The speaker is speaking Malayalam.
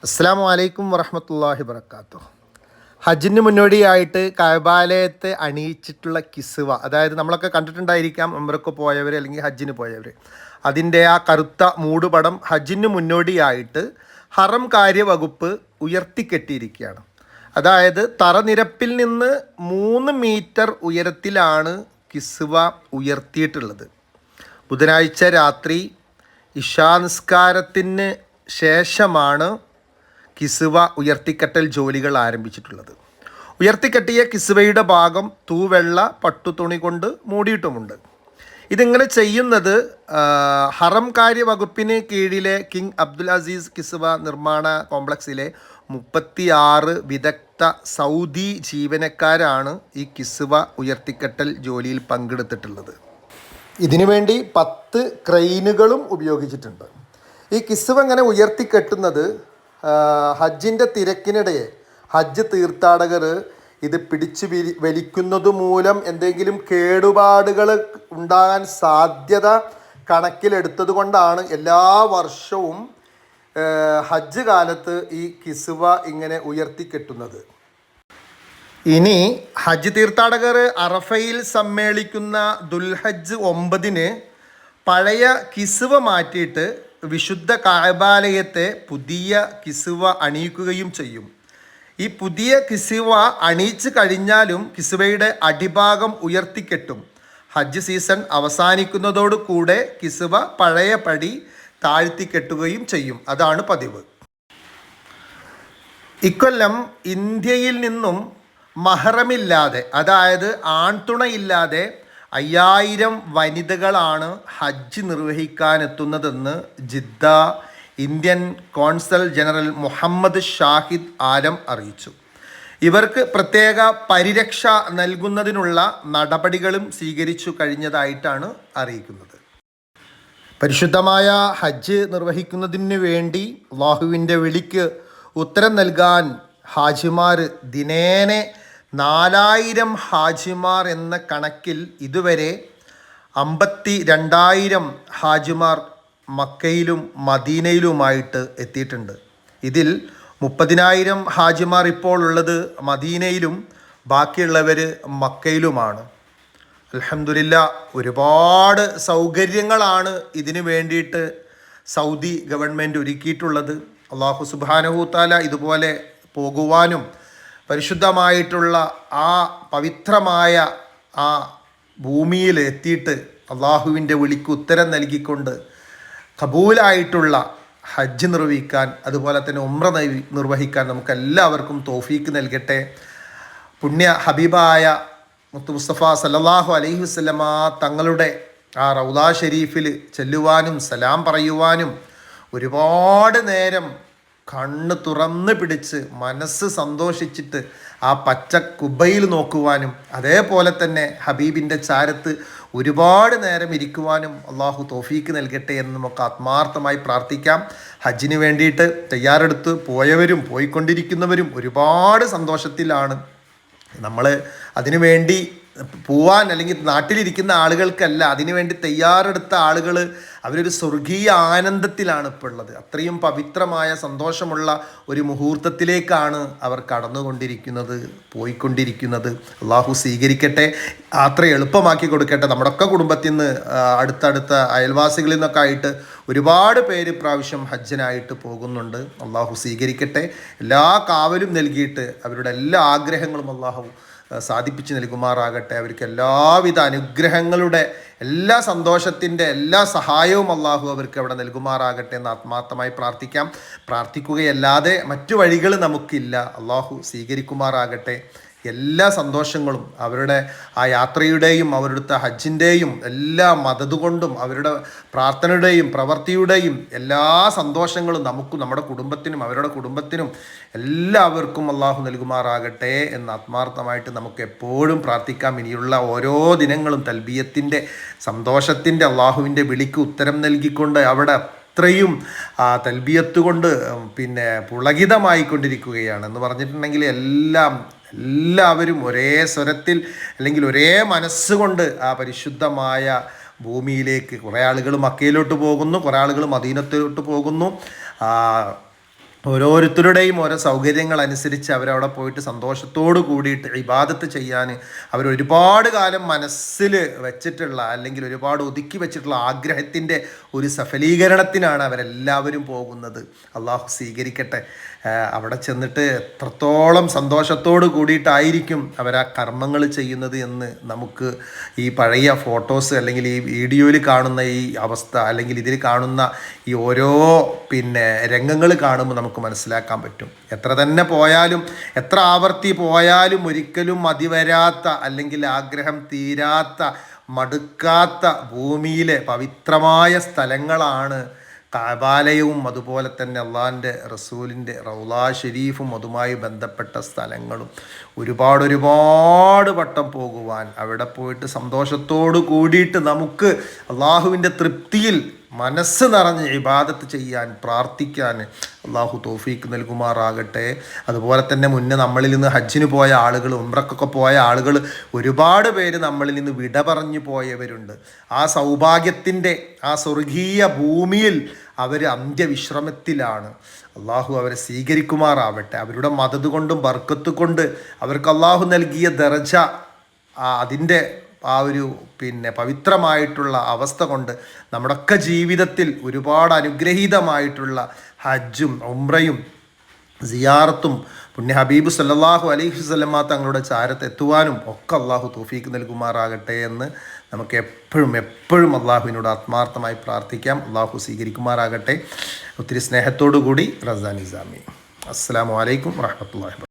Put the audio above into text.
അസ്സലാമു അലൈക്കും വറഹ്മത്തുള്ളാഹി വബറകാതുഹു. ഹജ്ജിന് മുന്നോടിയായിട്ട് കഅബാലയത്തെ അണിയിച്ചിട്ടുള്ള കിസ്വ, അതായത് നമ്മളൊക്കെ കണ്ടിട്ടുണ്ടായിരിക്കാം, ഉംറയ്ക്ക് പോയവർ അല്ലെങ്കിൽ ഹജ്ജിന് പോയവർ. അതിൻ്റെ ആ കറുത്ത മൂടുപടം ഹജ്ജിന് മുന്നോടിയായിട്ട് ഹറം കാര്യവകുപ്പ് ഉയർത്തിക്കെട്ടിയിരിക്കുകയാണ്. അതായത് തറനിരപ്പിൽ നിന്ന് 3 മീറ്റർ ഉയരത്തിലാണ് കിസ്വ ഉയർത്തിയിട്ടുള്ളത്. ബുധനാഴ്ച രാത്രി ഇശാ നിസ്കാരത്തിന് ശേഷമാണ് കിസ്വ ഉയർത്തിക്കെട്ടൽ ജോലികൾ ആരംഭിച്ചിട്ടുള്ളത്. ഉയർത്തിക്കെട്ടിയ കിസ്വയുടെ ഭാഗം തൂവെള്ള പട്ടുതുണി കൊണ്ട് മൂടിയിട്ടുമുണ്ട്. ഇതിങ്ങനെ ചെയ്യുന്നത് ഹറം കാര്യ വകുപ്പിന് കീഴിലെ കിങ് അബ്ദുൽ അസീസ് കിസ്വ നിർമ്മാണ കോംപ്ലക്സിലെ 36 വിദഗ്ധ സൗദി ജീവനക്കാരാണ് ഈ കിസ്വ ഉയർത്തിക്കെട്ടൽ ജോലിയിൽ പങ്കെടുത്തിട്ടുള്ളത്. ഇതിനുവേണ്ടി 10 ക്രെയിനുകളും ഉപയോഗിച്ചിട്ടുണ്ട്. ഈ കിസ്വ ഇങ്ങനെ ഉയർത്തിക്കെട്ടുന്നത് ഹജ്ജിൻ്റെ തിരക്കിനിടയെ ഹജ്ജ് തീർത്ഥാടകർ ഇത് പിടിച്ചു വലിക്കുന്നത് മൂലം എന്തെങ്കിലും കേടുപാടുകൾ ഉണ്ടാകാൻ സാധ്യത കണക്കിലെടുത്തത് കൊണ്ടാണ് എല്ലാ വർഷവും ഹജ്ജ് കാലത്ത് ഈ കിസ്വ ഇങ്ങനെ ഉയർത്തിക്കെട്ടുന്നത്. ഇനി ഹജ്ജ് തീർത്ഥാടകർ അറഫയിൽ സമ്മേളിക്കുന്ന ദുൽഹജ്ജ് 9 പഴയ കിസ്വ മാറ്റിയിട്ട് വിശുദ്ധ കഅബാലയത്തെ പുതിയ കിസ്വ അണിയിക്കുകയും ചെയ്യും. ഈ പുതിയ കിസ്വ അണിയിച്ചു കഴിഞ്ഞാലും കിസ്വയുടെ അടിഭാഗം ഉയർത്തിക്കെട്ടും. ഹജ്ജ് സീസൺ അവസാനിക്കുന്നതോടു കൂടെ കിസ്വ പഴയപടി താഴ്ത്തിക്കെട്ടുകയും ചെയ്യും. അതാണ് പതിവ്. ഇക്കൊല്ലം ഇന്ത്യയിൽ നിന്നും മഹറമില്ലാതെ, അതായത് ആൺതുണയില്ലാതെ 5000 വനിതകളാണ് ഹജ്ജ് നിർവഹിക്കാനെത്തുന്നതെന്ന് Jeddah Indian consul general Muhammad Shahid Alam അറിയിച്ചു. ഇവർക്ക് പ്രത്യേക പരിരക്ഷ നൽകുന്നതിനുള്ള നടപടികളും സ്വീകരിച്ചു കഴിഞ്ഞതായിട്ടാണ് അറിയിക്കുന്നത്. പരിശുദ്ധമായ ഹജ്ജ് നിർവഹിക്കുന്നതിന് വേണ്ടി അല്ലാഹുവിൻ്റെ വിളിക്ക് ഉത്തരം നൽകാൻ ഹാജിമാർ ദിനേനെ 4000 ഹാജിമാർ എന്ന കണക്കിൽ ഇതുവരെ 52,000 ഹാജിമാർ മക്കയിലും മദീനയിലുമായിട്ട് എത്തിയിട്ടുണ്ട്. ഇതിൽ 30,000 ഹാജിമാർ ഇപ്പോൾ ഉള്ളത് മദീനയിലും ബാക്കിയുള്ളവർ മക്കയിലുമാണ്. അൽഹംദുലില്ലാഹ്, ഒരുപാട് സൗകര്യങ്ങളാണ് ഇതിനു വേണ്ടിയിട്ട് സൗദി ഗവൺമെൻറ് ഒരുക്കിയിട്ടുള്ളത്. അല്ലാഹു സുബ്ഹാനഹു തആല ഇതുപോലെ പോകുവാനും പരിശുദ്ധമായിട്ടുള്ള ആ പവിത്രമായ ആ ഭൂമിയിൽ എത്തിയിട്ട് അള്ളാഹുവിൻ്റെ വിളിക്ക് ഉത്തരം നൽകിക്കൊണ്ട് കബൂലായിട്ടുള്ള ഹജ്ജ് നിർവഹിക്കാൻ, അതുപോലെ തന്നെ ഉംറ നിർവഹിക്കാൻ നമുക്കെല്ലാവർക്കും തൗഫീക്ക് നൽകട്ടെ. പുണ്യ ഹബീബായ മുത്ത് മുസ്തഫ സല്ലല്ലാഹു അലൈഹി വസല്ലമ തങ്ങളുടെ ആ റൗള ഷരീഫിൽ ചെല്ലുവാനും സലാം പറയുവാനും ഒരുപാട് നേരം കണ്ണ് തുറന്ന് പിടിച്ച് മനസ്സ് സന്തോഷിച്ചിട്ട് ആ പച്ച കുബയിൽ നോക്കുവാനും അതേപോലെ തന്നെ ഹബീബിൻ്റെ ചാരത്ത് ഒരുപാട് നേരം ഇരിക്കുവാനും അള്ളാഹു തൗഫീക്ക് നൽകട്ടെ എന്ന് നമുക്ക് ആത്മാർത്ഥമായി പ്രാർത്ഥിക്കാം. ഹജ്ജിന് വേണ്ടിയിട്ട് തയ്യാറെടുത്ത് പോയവരും പോയിക്കൊണ്ടിരിക്കുന്നവരും ഒരുപാട് സന്തോഷത്തിലാണ്. നമ്മൾ അതിനുവേണ്ടി പോവാൻ അല്ലെങ്കിൽ നാട്ടിലിരിക്കുന്ന ആളുകൾക്കല്ല, അതിനുവേണ്ടി തയ്യാറെടുത്ത ആളുകൾ അവരൊരു സ്വർഗീയ ആനന്ദത്തിലാണ് ഇപ്പോൾ ഉള്ളത്. അത്രയും പവിത്രമായ സന്തോഷമുള്ള ഒരു മുഹൂർത്തത്തിലേക്കാണ് അവർ കടന്നുകൊണ്ടിരിക്കുന്നത്, പോയിക്കൊണ്ടിരിക്കുന്നത്. അള്ളാഹു സ്വീകരിക്കട്ടെ, യാത്ര എളുപ്പമാക്കി കൊടുക്കട്ടെ. നമ്മുടെയൊക്കെ കുടുംബത്തിൽ നിന്ന് അടുത്തടുത്ത അയൽവാസികളിൽ നിന്നൊക്കെ ആയിട്ട് ഒരുപാട് പേര് പ്രാവശ്യം ഹജ്ജിനായിട്ട് പോകുന്നുണ്ട്. അള്ളാഹു സ്വീകരിക്കട്ടെ, എല്ലാ കാവലും നൽകിയിട്ട് അവരുടെ എല്ലാ ആഗ്രഹങ്ങളും അള്ളാഹു സാധിപ്പിച്ച് നൽകുമാറാകട്ടെ. അവർക്ക് എല്ലാവിധ അനുഗ്രഹങ്ങളുടെ എല്ലാ സന്തോഷത്തിൻ്റെ എല്ലാ സഹായവും അള്ളാഹു അവർക്ക് അവിടെ നൽകുമാറാകട്ടെ എന്ന് ആത്മാർത്ഥമായി പ്രാർത്ഥിക്കുകയല്ലാതെ മറ്റു വഴികൾ നമുക്കില്ല. അള്ളാഹു സ്വീകരിക്കുമാറാകട്ടെ. എല്ലാ സന്തോഷങ്ങളും അവരുടെ ആ യാത്രയുടെയും അവരുടെ ഹജ്ജിൻ്റെയും എല്ലാ മദത് കൊണ്ടും അവരുടെ പ്രാർത്ഥനയുടെയും പ്രവൃത്തിയുടെയും എല്ലാ സന്തോഷങ്ങളും നമുക്കും നമ്മുടെ കുടുംബത്തിനും അവരുടെ കുടുംബത്തിനും എല്ലാവർക്കും അള്ളാഹു നൽകുമാറാകട്ടെ എന്ന് ആത്മാർത്ഥമായിട്ട് നമുക്ക് എപ്പോഴും പ്രാർത്ഥിക്കാം. ഇനിയുള്ള ഓരോ ദിനങ്ങളും തൽബിയത്തിൻ്റെ സന്തോഷത്തിൻ്റെ അള്ളാഹുവിൻ്റെ വിളിക്ക് ഉത്തരം നൽകിക്കൊണ്ട് അവിടെ അത്രയും തൽബിയത്ത് കൊണ്ട് പിന്നെ പുളകിതമായിക്കൊണ്ടിരിക്കുകയാണ് എന്ന് പറഞ്ഞിട്ടുണ്ടെങ്കിൽ എല്ലാവരും ഒരേ സ്വരത്തിൽ അല്ലെങ്കിൽ ഒരേ മനസ്സുകൊണ്ട് ആ പരിശുദ്ധമായ ഭൂമിയിലേക്ക് കുറേ ആളുകൾ മക്കയിലോട്ട് പോകുന്നു, കുറേ ആളുകൾ മദീനത്തിലോട്ട് പോകുന്നു. ഓരോരുത്തരുടെയും ഓരോ സൗകര്യങ്ങൾ അനുസരിച്ച് അവരവിടെ പോയിട്ട് സന്തോഷത്തോട് കൂടിയിട്ട് ഇബാദത്ത് ചെയ്യാൻ അവരൊരുപാട് കാലം മനസ്സിൽ വെച്ചിട്ടുള്ള അല്ലെങ്കിൽ ഒരുപാട് ഒതുക്കി വെച്ചിട്ടുള്ള ആഗ്രഹത്തിൻ്റെ ഒരു സഫലീകരണത്തിനാണ് അവരെല്ലാവരും പോകുന്നത്. അള്ളാഹു സ്വീകരിക്കട്ടെ. അവിടെ ചെന്നിട്ട് എത്രത്തോളം സന്തോഷത്തോട് കൂടിയിട്ടായിരിക്കും അവരാ കർമ്മങ്ങൾ ചെയ്യുന്നത് എന്ന് നമുക്ക് ഈ പഴയ ഫോട്ടോസ് അല്ലെങ്കിൽ ഈ വീഡിയോയിൽ കാണുന്ന ഈ അവസ്ഥ അല്ലെങ്കിൽ ഇതിൽ കാണുന്ന ഈ ഓരോ രംഗങ്ങൾ കാണുമ്പോൾ നമുക്ക് മനസ്സിലാക്കാൻ പറ്റും. എത്ര തന്നെ പോയാലും എത്ര ആവർത്തി പോയാലും ഒരിക്കലും മതിവരാത്ത അല്ലെങ്കിൽ ആഗ്രഹം തീരാത്ത മടുക്കാത്ത ഭൂമിയിലെ പവിത്രമായ സ്ഥലങ്ങളാണ് കഅബാലയവും അതുപോലെ തന്നെ അള്ളാഹിൻ്റെ റസൂലിൻ്റെ റൗളാ ഷരീഫും അതുമായി ബന്ധപ്പെട്ട സ്ഥലങ്ങളും. ഒരുപാട് വട്ടം പോകുവാൻ അവിടെ പോയിട്ട് സന്തോഷത്തോട് കൂടിയിട്ട് നമുക്ക് അള്ളാഹുവിൻ്റെ തൃപ്തിയിൽ മനസ്സ് നിറഞ്ഞ് ഇബാദത്ത് ചെയ്യാൻ പ്രാർത്ഥിക്കാൻ അള്ളാഹു തൗഫീക്ക് നൽകുമാറാകട്ടെ. അതുപോലെ തന്നെ മുന്നേ നമ്മളിൽ നിന്ന് ഹജ്ജിന് പോയ ആളുകൾ, ഉംറക്കൊക്കെ പോയ ആളുകൾ ഒരുപാട് പേര് നമ്മളിൽ നിന്ന് വിട പറഞ്ഞു പോയവരുണ്ട്. ആ സൗഭാഗ്യത്തിൻ്റെ ആ സ്വർഗീയ ഭൂമിയിൽ അവർ അന്ത്യവിശ്രമത്തിലാണ്. അള്ളാഹു അവരെ സ്വീകരിക്കുമാറാവട്ടെ. അവരുടെ മദദ് കൊണ്ടും ബർക്കത്ത് കൊണ്ട് അവർക്ക് അള്ളാഹു നൽകിയ ദർജ അതിൻ്റെ ആ ഒരു പവിത്രമായിട്ടുള്ള അവസ്ഥ കൊണ്ട് നമ്മുടെയൊക്കെ ജീവിതത്തിൽ ഒരുപാട് അനുഗ്രഹീതമായിട്ടുള്ള ഹജ്ജും ഉംറയും സിയാറത്തും പുണ്യ ഹബീബ് സല്ലല്ലാഹു അലൈഹി വസല്ലമ തങ്ങളുടെ ചാരത്ത് എത്തുവാനും ഒക്കെ അള്ളാഹു തൗഫീക്ക് നൽകുമാറാകട്ടെ എന്ന് നമുക്ക് എപ്പോഴും അള്ളാഹുവിനോട് ആത്മാർത്ഥമായി പ്രാർത്ഥിക്കാം. അള്ളാഹു സ്വീകരിക്കുമാറാകട്ടെ. ഒത്തിരി സ്നേഹത്തോടു കൂടി റസാ നിസാമി. അസ്സലാമു അലൈക്കും വറഹ്മത്തുള്ളാഹി.